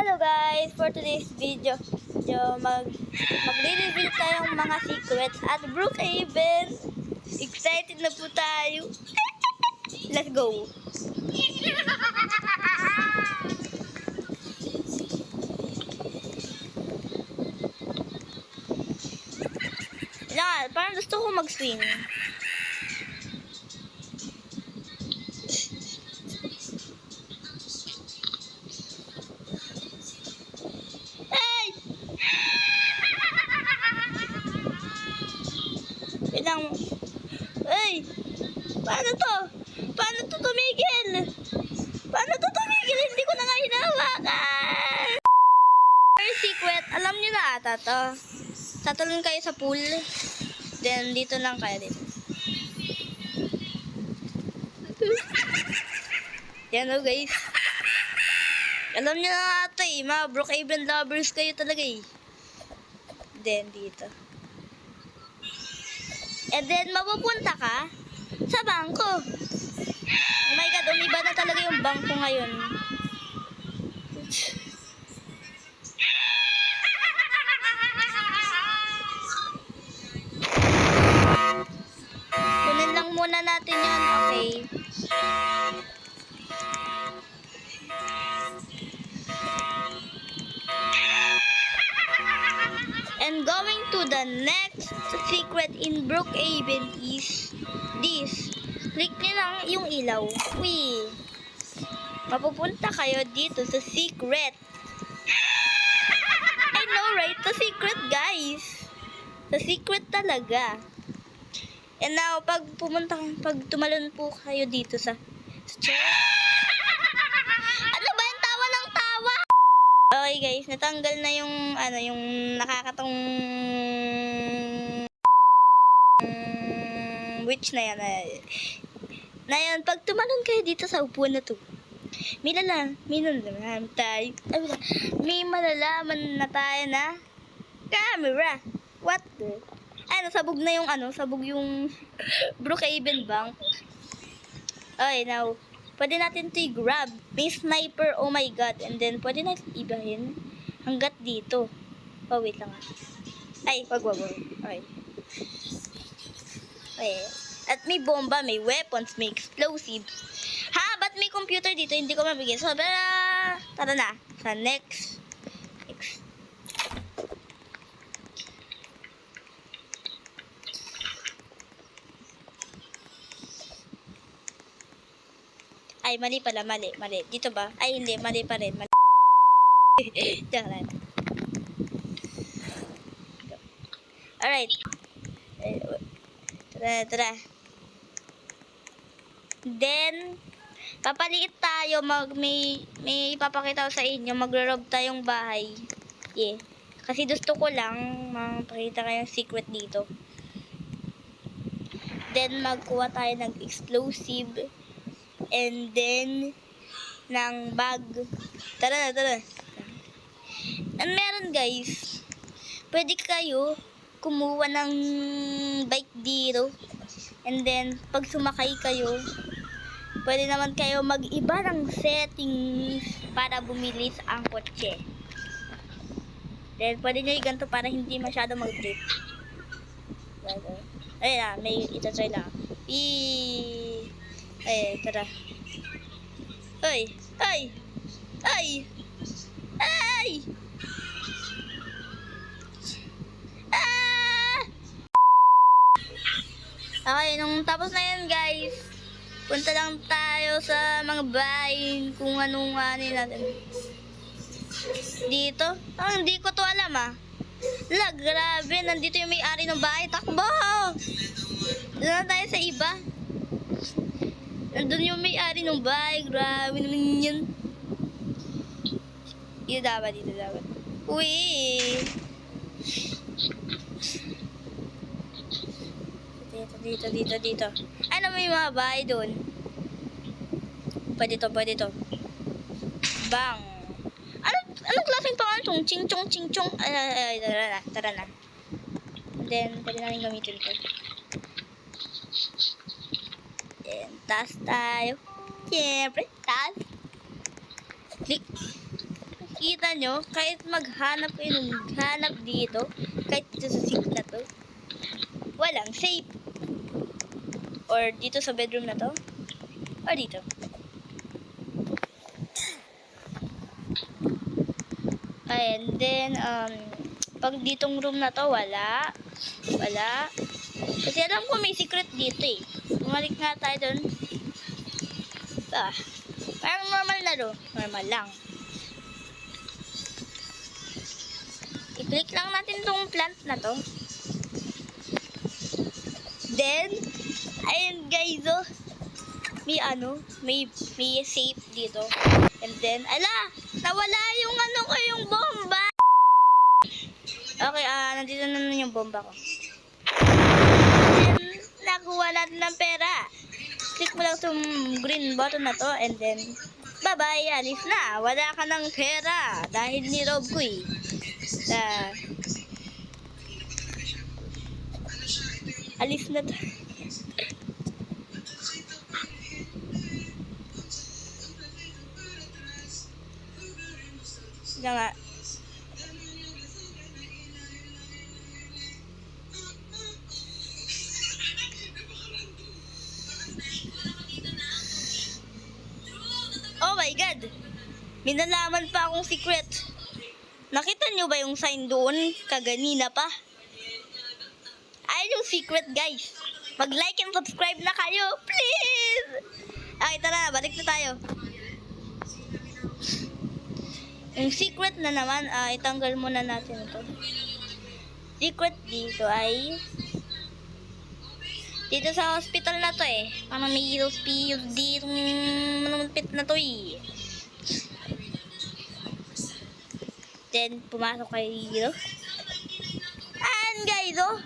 Hello guys! For today's video, magre-reveal tayong mga secrets at Brookhaven. Excited na po tayo. Let's go! Parang gusto ko mag-swing. Ay! Paano to? Paano to tumigil? Paano to tumigil? Hindi ko na nga hinahawakan! First secret, alam nyo na ata to. Tatalon kayo sa pool. Then, dito lang kayo dito. Yan o guys. Alam nyo na ata eh. Mga Brookhaven lovers kayo talaga eh. Then, dito. And then, mapupunta ka sa bangko. Oh my God, umiba na talaga yung bangko ngayon. Kunin lang muna natin yun, okay? And going to the next secret in Brookhaven is this. Click nyo lang yung ilaw. Uy! Mapupunta kayo dito sa secret. I know, right? The secret, guys. The secret talaga. And now, pag tumalon po kayo dito sa chair. Ano ba yung tawa ng tawa? Okay guys, natanggal na yung yung nakakatong witch na yan. Pag tumalon kayo dito sa upuan na to, may malalaman na tayo na camera. What the? Sabog na yung sabog yung Brookhaven Bank. Okay, now, pwede natin ito i-grab. May sniper, oh my God. And then, pwede natin ibahin hanggat dito. Oh, wait lang. Ay, wag. Okay. Okay. At may bomba, may weapons, may explosives. Ba't may computer dito? Hindi ko mabigyan. So, tara na. Sa next. Ay, mali pala, mali. Dito ba? Ay, hindi, mali pa rin. Jangan. Alright. Tara. Then, papaliit tayo. May ipapakita ko sa inyo. Magro-rob tayong bahay. Yeah. Kasi gusto ko lang mapakita kayo secret dito. Then, magkuha tayo ng explosive. And then, ng bag. Tara. And meron guys, pwede kayo kumuha ng bike dito. And then, pag sumakay kayo, pwede naman kayo mag-iba ng settings para bumilis ang kotse. Then, pwede nyo ganito para hindi masyado mag-trip. Ayun may itatry lang. Ay, tara. Ay! Okay, nung tapos na yan guys, punta lang tayo sa mga bahay kung anong natin. Dito? Hindi ko to alam grabe, nandito yung may-ari ng bahay. Takbo! Doon na tayo sa iba. Nandun yung may-ari ng bahay. Grabe naman yun. Dito dapat. Uy! Dito. Ano may mga bahay doon? Pwede to. Bang! Anong klaseng pangalan? Ching-chong. Ay, tara na. Then, pwede namin gamitin to. Then, taas tayo. Siyempre, taas. Click. nakikita nyo, kahit maghanap kayo ng maghanap dito, kahit dito sa sink na to, walang safe. Or dito sa bedroom na to, or dito. And then, pag ditong room na to, wala. Wala. Kasi alam ko may secret dito eh. Bumalik nga tayo dun. Parang normal na do. Normal lang. I-click lang natin tong plant na to. Then, ayun guys, oh. May safe dito. And then, nawala yung yung bomba. Okay, nandito na yung bomba ko. Then, nakuha natin ng pera. Click mo lang itong green button na to, and then, bye-bye, alis na. Wala ka ng pera. Dahil nirob ko eh. Alis na to. Sige nga. Oh my God! May nalaman pa akong secret. Nakita nyo ba yung sign doon? Kaganina pa. Ayun yung secret, guys. Mag-like and subscribe na kayo. Please! Okay, tara. Balik na tayo. Yung secret na naman, itanggal muna natin ito. Secret dito ay dito sa hospital na to eh. Parang may hospital dito manumpit na to eh. Then, pumasok kayo dito. And guys, oh.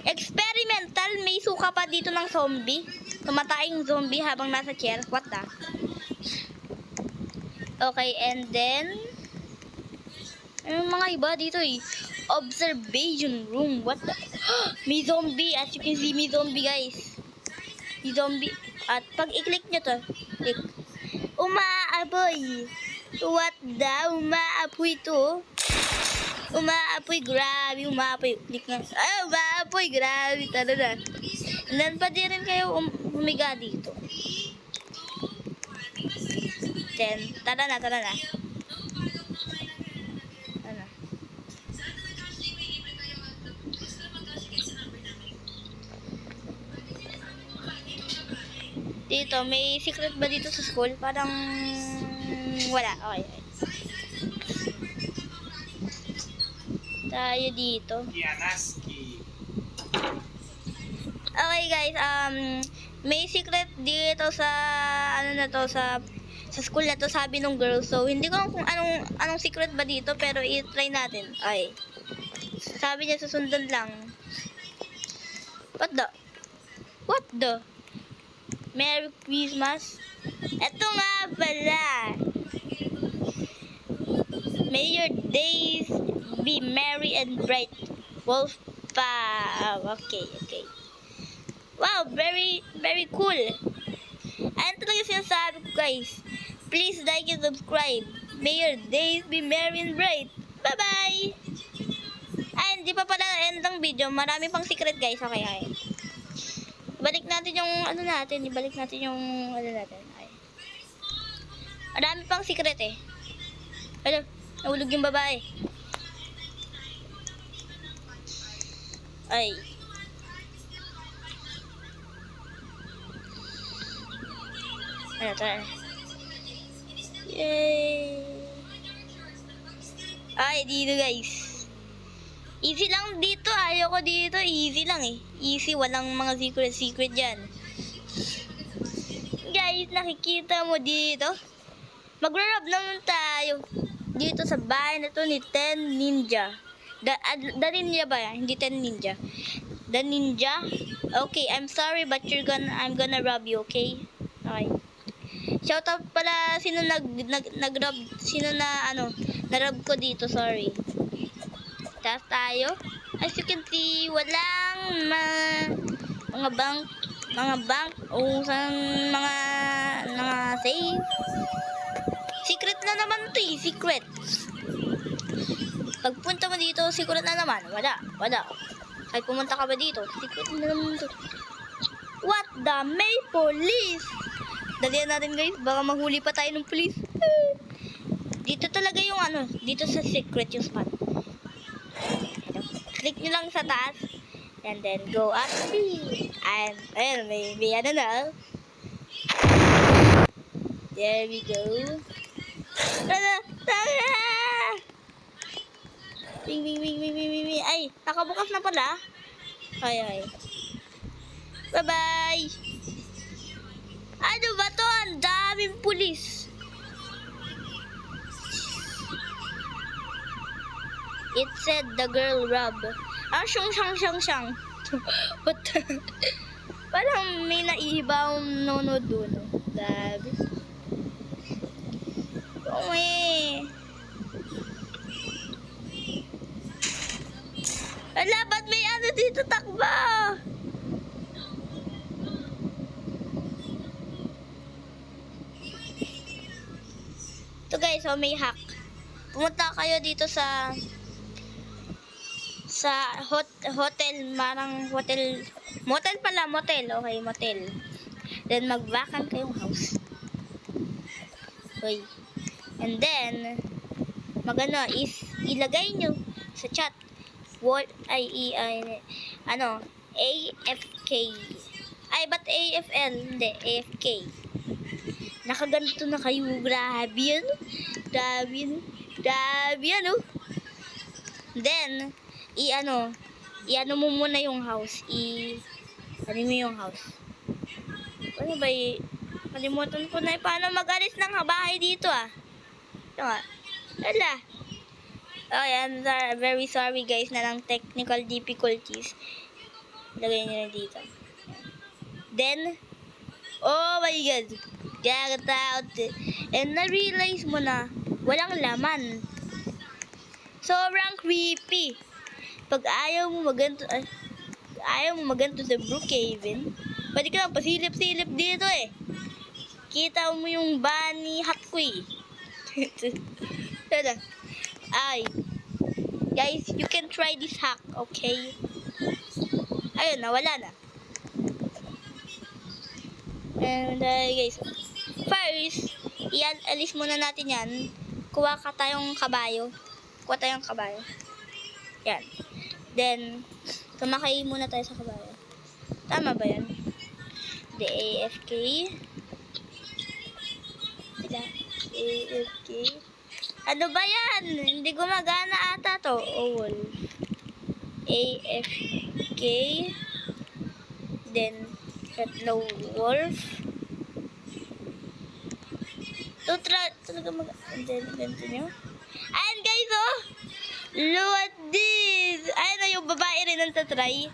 Experimental. May suka pa dito ng zombie. Tumatayang zombie habang nasa chair. What the? Okay, and then mga iba dito eh. Observation room. What the? May zombie. As you can see, may zombie guys. May zombie. At pag i-click nyo to, click. Umaapoy. What the? Umaapoy to. Umaapoy. Grabe. Umaapoy. Click nga. Umaapoy. Grabe. Tara na. And then pwede rin kayo humiga dito. Then, tara na. Dito, may secret ba dito sa school? Parang wala. Okay. Tayo dito. Okay guys, may secret dito sa sa school na to, sabi nung girl. So hindi ko alam kung anong secret ba dito, pero i-try natin. Okay. Sabi niya susundan lang. What the? Merry Christmas. Ito nga pala. May your days be merry and bright. Wolf pa. Okay. Wow, very cool. Ano talaga sinasabi ko guys. Please like and subscribe. May your days be merry and bright. Bye-bye. Ay, hindi pa pala end ng video. Marami pang secret guys. Okay. Ibalik natin yung natin. Ay. Marami pang secret eh. Ano? Nahulog yung babae. Ay. Ano? Yay! Ay, dito guys. Easy lang dito. Ayoko dito. Easy lang eh. Easy. Walang mga secret dyan. Guys, nakikita mo dito? Magra-rob naman tayo. Dito sa bahay na to ni Ten Ninja. The Ninja ba yan? Hindi Ten Ninja. The Ninja? Okay, I'm sorry but I'm gonna rob you, okay? Okay. Shoutout pala sino nag-rob, na-rob ko dito, sorry. Taas tayo. As you can see, walang mga bank o mga safe. Secret na naman to eh, secret. Pagpunta mo dito, secret na naman. Wala. Kahit pumunta ka ba dito, secret na naman dito. What the? May police! Dalihan natin guys, baka mahuli pa tayo ng police. Dito talaga yung dito sa secret yung spot. Click nyo lang sa taas. And then go up. And, ayun, may na. There we go. Tara! Wing. Ay, nakabukas na pala. Ay. Bye-bye. Ano ba to? Ang daming pulis. It said the girl rob. Siyang. What? Parang may naibawang nono doon. Grabe. Ala, ba't may dito takbo? Ito guys, may hack. Pumunta kayo dito sa hotel, motel. Okay, motel. Then mag-vacant kayong house. Okay. And then is ilagay nyo sa chat AFK. Ay, ba't AFL? Hindi, AFK. Nakaganto na kayo. Grabe yan. Then, i-ano mo muna yung house. Ano mo yung house? Ano ba kalimutan ko na paano mag-alis ng bahay dito Ito nga. Ala. Oh, yan. Very sorry guys na lang technical difficulties. Lagay nyo na dito. Then, oh my god. Get out. And na-realize mo na walang laman. Sobrang creepy. Pag ayaw mo maganto sa Brookhaven, pwede ka lang pasilip-silip dito Kita mo yung bunny hat ko Ay. Guys, you can try this hack, okay? Ayun, nawala na. And guys, first, alis muna natin yan. Kuha tayong kabayo. Yan. Then, sumakay muna tayo sa kabayo. Tama ba yan? The AFK. AFK. Ano ba yan? Hindi gumagana ata to. AFK. Then, no wolf. Talaga ganito nyo. Ayan guys, look at this. Ayan na yung babae rin ang tatry.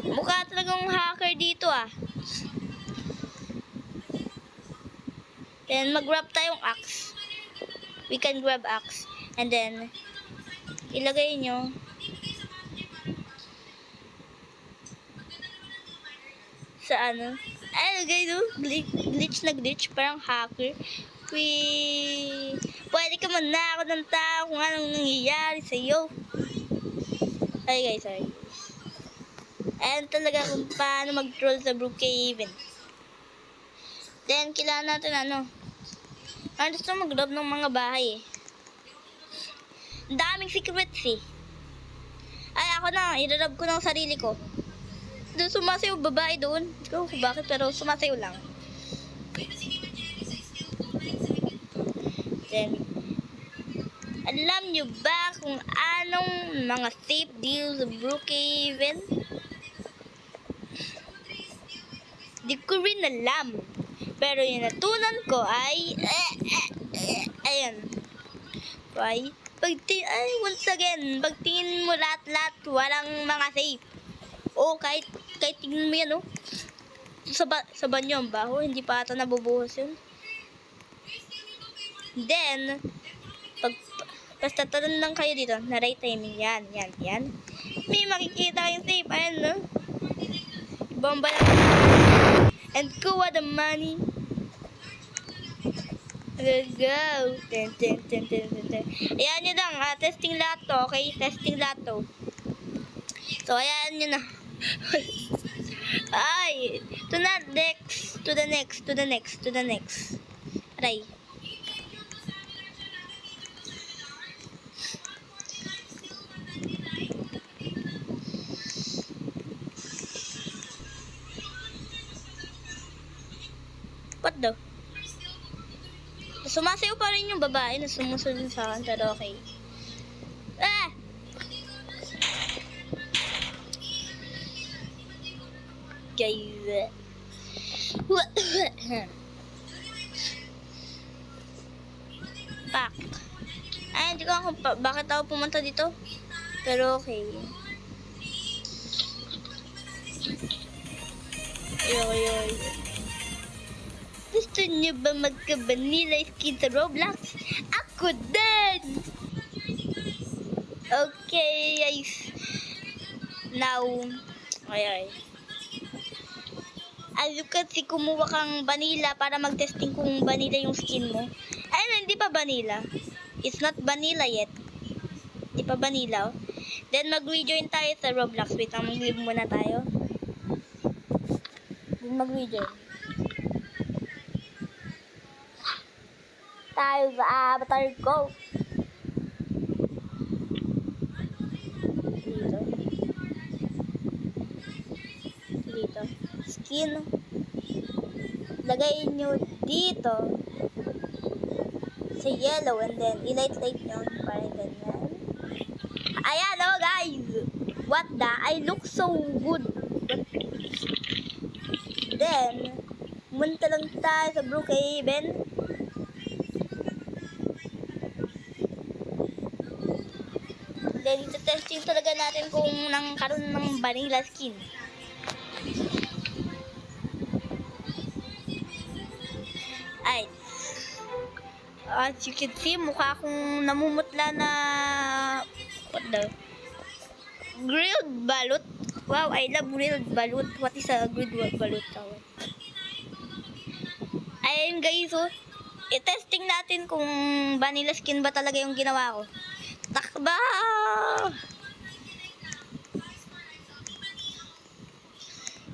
Mukha talagang hacker dito Then, mag-grab tayong axe. We can grab axe. And then, ilagay nyo sa Ay, guys, glitch. Parang hacker. Pwede ka manakot ng tao kung anong nangyayari sa'yo. Ay, guys, sorry. Ayan talaga kung paano mag-troll sa Brookhaven. Then, kailangan natin gusto mag-rob ng mga bahay Ang daming secrets Ay, ako na, i-rob ko ng sarili ko. Doon sumasayo babae doon. Hindi ko kung bakit, pero sumasayo lang. Then, alam nyo ba kung anong mga safe deals sa Brookhaven? Di ko rin alam. Pero yung natunan ko ay ayan. Once again, pagtingin mo lahat walang mga safe. Kahit tingnan mo yan, sa banyo ang baho, hindi pa ata nabubuhos yun. Then, basta tanan lang kayo dito, na right timing, yan. May makikita kayong safe, ayan, Bomba lang. And kuha the money. Let's go. Ten, ten, ten, ten, ten, ten. Ayan nyo lang. Testing lahat to. Okay? Testing lahat to. So, ayan nyo na. Ay. To the next. To the next. To the next. To the next. Aray. What daw? Sumasayaw pa rin yung babae na sumusunod sa akin, pero okay. Ah! Guys. Pak. Ay, hindi ko ako bakit ako pumunta dito. Pero okay. Yoy. Gusto niyo ba magka-vanilla skin sa Roblox? Ako din! Okay, guys. Now, ay. Ano kasi kumuha kang vanilla para mag-testing kung vanilla yung skin mo. Ay, hindi pa vanilla. It's not vanilla yet. Hindi pa vanilla. Then, mag-rejoin tayo sa Roblox. Wait, mag-leave muna tayo. Mag-rejoin. Tayo sa avatar ko. Dito. Skin. Lagay nyo dito. Sa yellow and then i-light nyo. Parang ganyan. Ayan o guys. What the? I look so good. Then, munta lang tayo sa Brookhaven. Then, testing talaga natin kung nangkaroon ng vanilla skin. Ay. As you can see, mukha akong namumutla na what the? Grilled balut. Wow, I love grilled balut. What is a grilled balut? Ayun guys, oh. I-testing natin kung vanilla skin ba talaga yung ginawa ko. Takba!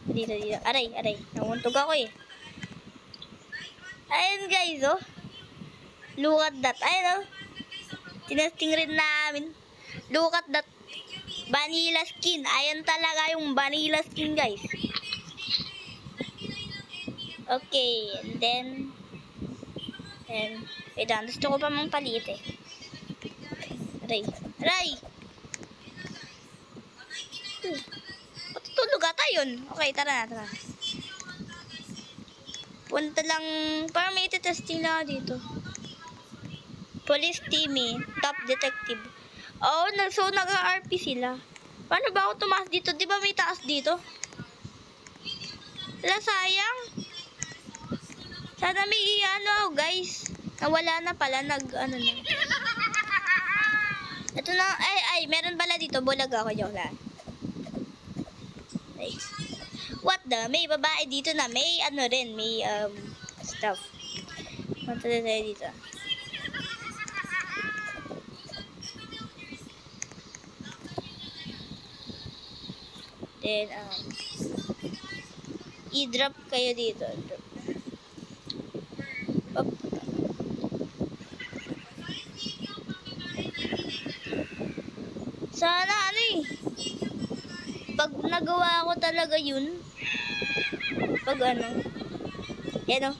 Dito. Aray. Namuntog ako eh. Ayun guys, oh. Look at that. Ayun, oh. Tinesting rin namin. Look at that. Vanilla skin. Ayan talaga yung vanilla skin, guys. Okay. And then, wait lang. Gusto ko pa mong palit eh. Aray! Patutulog ata yun. Okay, tara na. Punta lang, para may testing na dito. Police Timmy, Top Detective. Oh, so nag-RP sila. Paano ba ako tumaas dito? Di ba may taas dito? Wala, sayang. Sana may guys. Nawala na pala, na. Ito na, ay, meron pala dito. Bulag ako, joke lang. Nice. What the? May babae dito na. May may stuff. Punta na tayo dito. Then, i-drop kayo dito. Up. Sana pag nagawa ko talaga yun, pag yan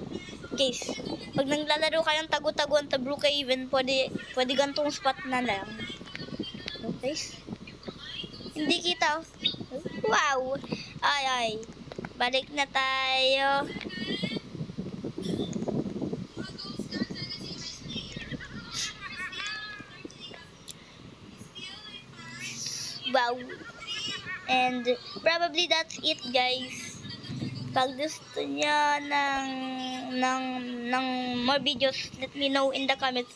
guys, pag naglalaro kayong tagu-taguan sa Brookhaven, pwede gantong spot na lang. Okay? Hindi kita. Wow! Ay. Balik na tayo. Wow! And probably that's it, guys. Pag gusto niya ng more videos, let me know in the comments